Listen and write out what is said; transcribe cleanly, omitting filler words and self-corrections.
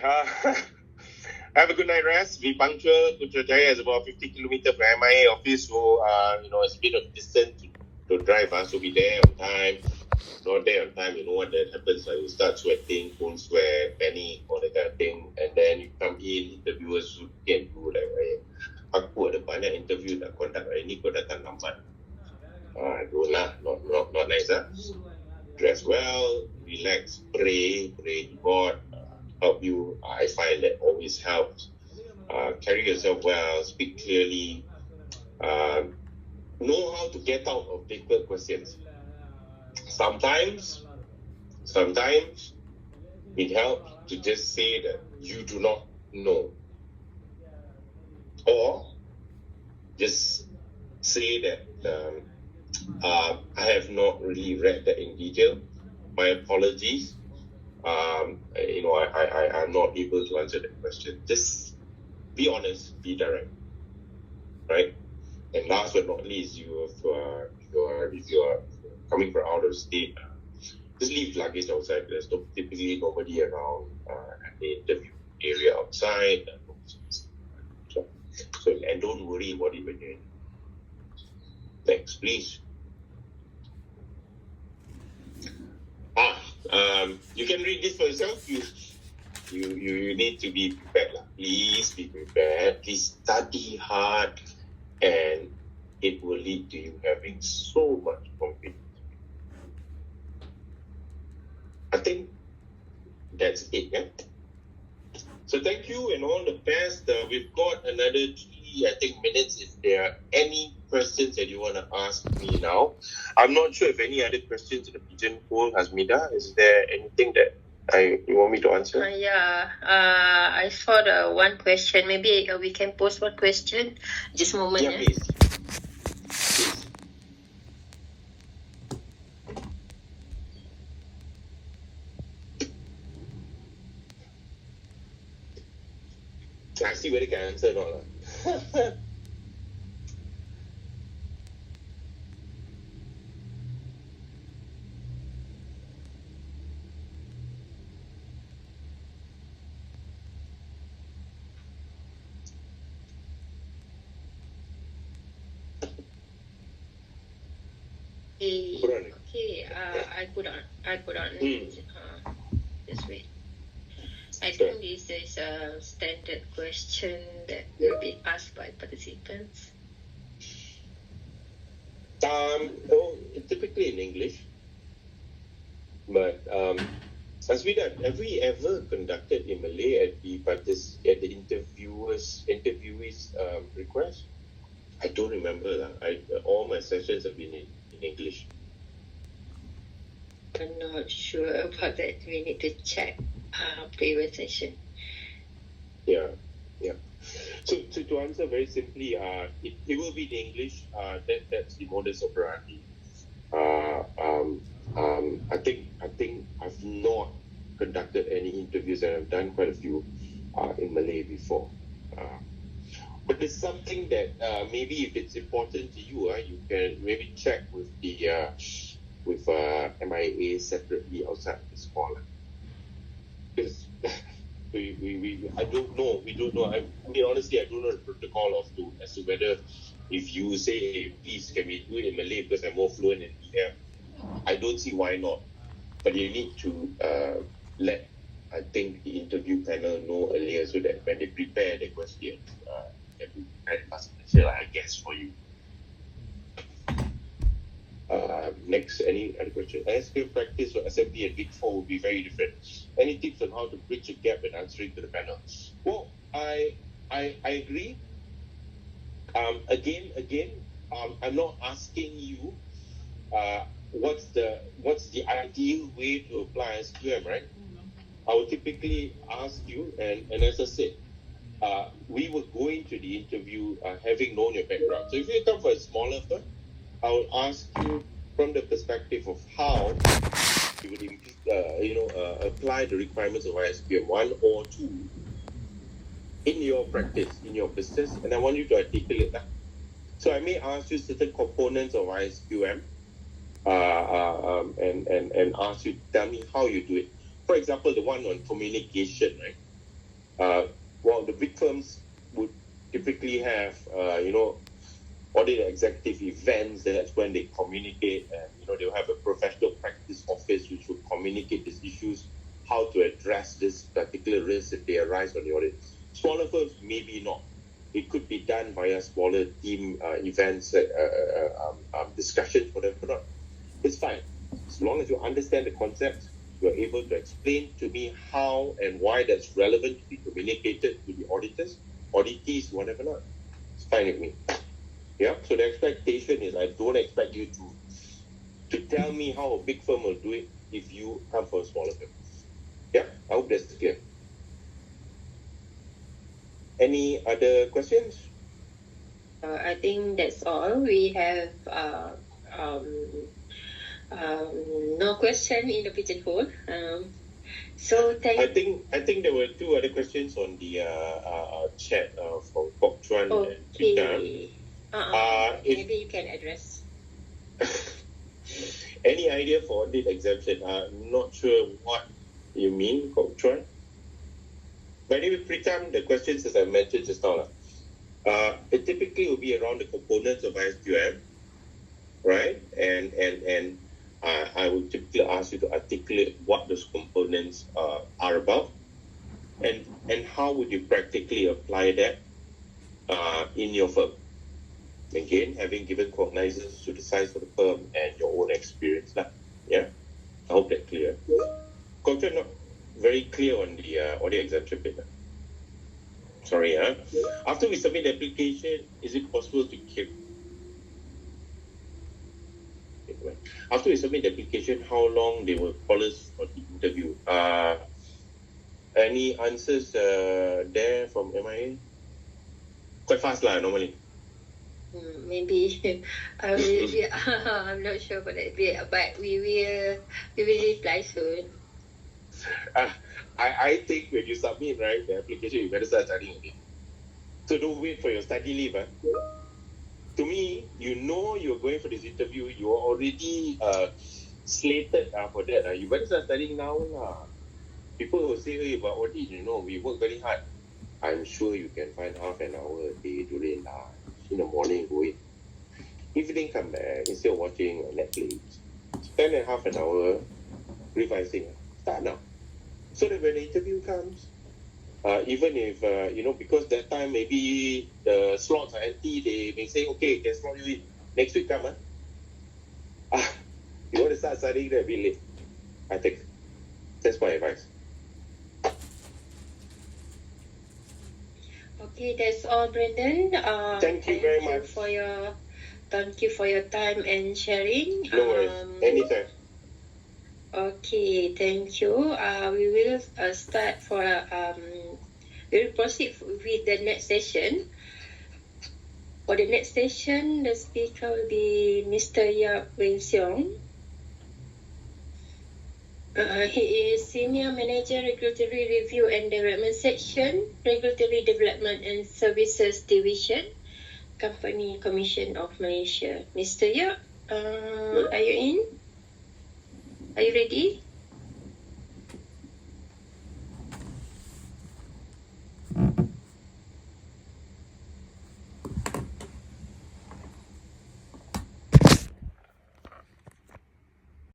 Have a good night rest. Be punctual. Putrajaya is about 50 kilometers from MIA office, so it's a bit of distance to drive. So be there on time. Not there on time, you know what that happens. Like you start sweating, cold sweat, panic, all that kind of thing, and then you come in, interviewers would get you like, aku ada banyak interview nak conduct hari ni, kau datang lambat. Don't lah, not nice. Dress well, relax, pray to God, help you. I find that always helps. Carry yourself well, speak clearly, know how to get out of difficult questions. Sometimes it helps to just say that you do not know, or just say that I have not really read that in detail. My apologies. I'm not able to answer that question. Just be honest, be direct, right? And last but not least, if you are coming from out of state, just leave luggage outside. There's typically nobody around at the interview area outside. So and don't worry about it when you're in. Thanks, please. You can read this for yourself. You need to be prepared. Please be prepared. Please study hard, and it will lead to you having so much confidence. I think that's it. Yeah? So thank you and all the best. We've got another 3 minutes. If there are any questions that you want to ask me now, I'm not sure if any other questions in the pigeonhole, Hasmida. Is there anything that you want me to answer? I saw the one question. Maybe we can post one question. Just a moment. Yeah, please. I see whether you can answer or not. Okay, I put on this way. I think this is a standard question that will be asked by participants. Typically in English, but Hasmida, have we ever conducted in Malay at the interviewees request? I don't remember. All my sessions have been in English. I'm not sure about that. We need to check previous session. Yeah. So to answer very simply, it will be in English. That's the modus operandi. I think I've not conducted any interviews, and I've done quite a few in Malay before. But there's something that maybe if it's important to you, you can maybe check with the with MIA separately outside this call. Because I don't know. We don't know. I mean, honestly, I don't know the protocol as to whether if you say, hey, please, can we do it in Malay because I'm more fluent in EM. I don't see why not. But you need to let, I think, the interview panel know earlier so that when they prepare the questions, I guess, for you. Next, any other question? SQL practice for SMP and Big 4 will be very different. Any tips on how to bridge a gap when answering to the panel? Well, I agree. Again, I'm not asking you what's the ideal way to apply SQM, right? I would typically ask you, and as I said, we will go into the interview having known your background. So if you come for a smaller firm, I will ask you from the perspective of how you would apply the requirements of ISQM 1 or 2 in your practice, in your business, and I want you to articulate that. So I may ask you certain components of ISQM and ask you to tell me how you do it. For example, the one on communication, right? Now, the big firms would typically have, audit executive events. That's when they communicate, and they'll have a professional practice office which will communicate these issues, how to address this particular risk if they arise on the audit. Smaller firms, maybe not. It could be done via smaller team events, discussions, whatever not. It's fine. As long as you understand the concept, you're able to explain to me how and why that's relevant to be communicated to the auditors, auditees, whatever not. It's fine with me. Yeah, so the expectation is I don't expect you to tell me how a big firm will do it if you come from a smaller firm. Yeah, I hope that's clear. Any other questions? I think that's all. We have no question in the pigeonhole. So I think there were two other questions on the chat from Kok Chuan and Peter. Maybe you can address. Any idea for audit exemption? Not sure what you mean, Kok Chuan. My name is Pritam. The questions, as I mentioned just now, it typically will be around the components of ISQM, right? And I will typically ask you to articulate what those components are about, and how would you practically apply that in your firm. Again, having given cognizance to the size of the firm and your own experience. Yeah, I hope that's clear. Coach, not very clear on the audit exemption paper. Sorry, after we submit the application, is it possible to keep? After we submit the application, how long they will call us for the interview? Any answers there from MIA? Quite fast normally. Maybe I'm not sure about that, but we will reply soon. I think when you submit the application, you better start studying again. So don't wait for your study leave. To me, you're going for this interview, you're already slated for that. You better start studying now. People will say, hey, but audit, we work very hard. I'm sure you can find half an hour a day during in the morning, go in. Evening, come back, instead of watching Netflix, spend half an hour revising. Start now. So that when the interview comes, even if, because that time maybe the slots are empty, they may say, okay, can slot you in. Next week come, you want to start studying there a bit late, I think. That's my advice. Okay, that's all, Brendan. Thank you very much. Thank you for your time and sharing. No worries. Anytime. Okay, thank you. We will start for we will proceed with the next session. For the next session, the speaker will be Mr. Yap Weng Seong. He is Senior Manager, Regulatory Review and Development Section, Regulatory Development and Services Division, Company Commission of Malaysia. Mr. Yap, are you in? Are you ready?